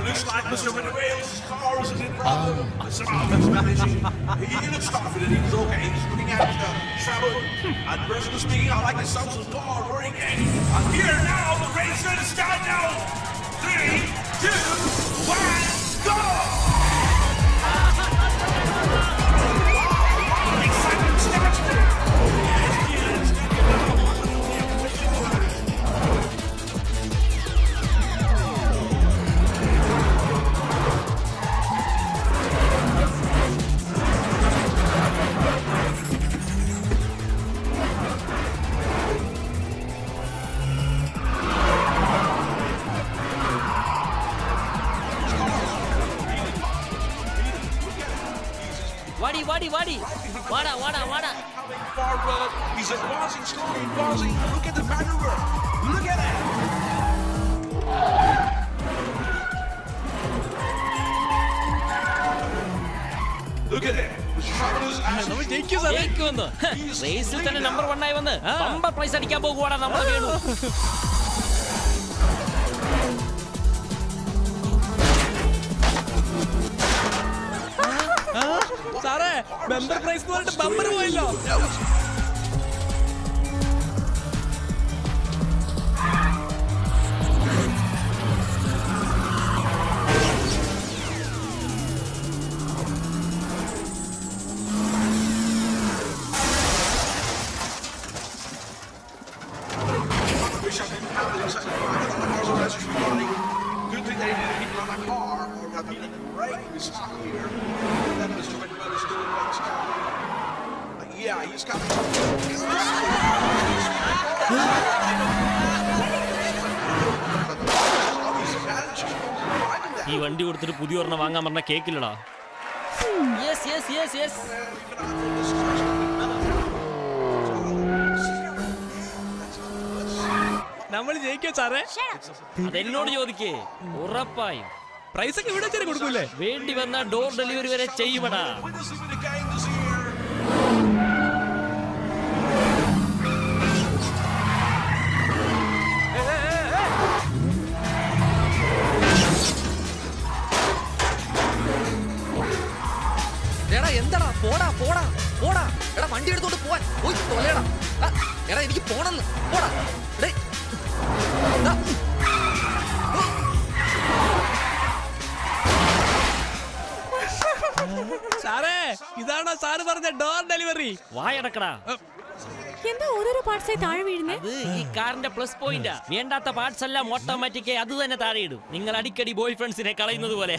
Looks like Mr. Wales' car is in problem. He's managing. He looks confident he's okay. He's looking at travel. And personally speaking, I like the sounds of the car roaring in. And here now, the race is going to start now. 3, 2, 1, go! Excitement starts. Wadi. Wada. Forward. He's advancing slowly, advancing. Look at the maneuver. Look at that. Look at it. റേസിൽ തന്നെ number 1 ആയി വന്ന് bumper prize അടിക്കാൻ പോകുവാണ് നമ്മൾ വേണു. സാറേ bumper prize പറഞ്ഞിട്ട് bumper പോയല്ലോ. Good thing they didn't hit on my car or not being right this time here. That was Mr. Wales is doing right now. Yeah, he's got ഈ വണ്ടി കൊടുത്തിട്ട് പുതിയ ഒരെണ്ണം വാങ്ങാൻ പറഞ്ഞ കേക്കില്ലടാ. യെസ് നമ്മൾ ജയിക്കോ സാറേ? അതെന്നോട് ചോദിക്കേ. ഉറപ്പായും പ്രൈസ് ഒക്കെ ഇവിടെ വെച്ചാൽ കൊടുക്കൂലേ? വേണ്ടി വന്ന ഡോർ ഡെലിവറി വരെ ചെയ്യുമടാ. എന്താടാ പോടാ എടാ വണ്ടി എടുത്തോണ്ട് പോവാൻ പോയി തൊലയടാ. എടാ എനിക്ക് പോണെന്ന് പോടാ. സാറേ ഇതാണോ സാറ് പറഞ്ഞ ഡോർ ഡെലിവറി? വായടക്കടാ. എന്താ ഓരോരോ പാർട്സായി താഴെ വീഴുന്നേ? അത് ഈ കാറിന്റെ പ്ലസ് പോയിന്റാ. വേണ്ടാത്ത പാർട്സ് എല്ലാം ഓട്ടോമാറ്റിക്കായി അത് തന്നെ താഴെ ഇടും. നിങ്ങൾ അടിക്കടി ബോയ് ഫ്രണ്ട്സിനെ കളയുന്നത് പോലെ.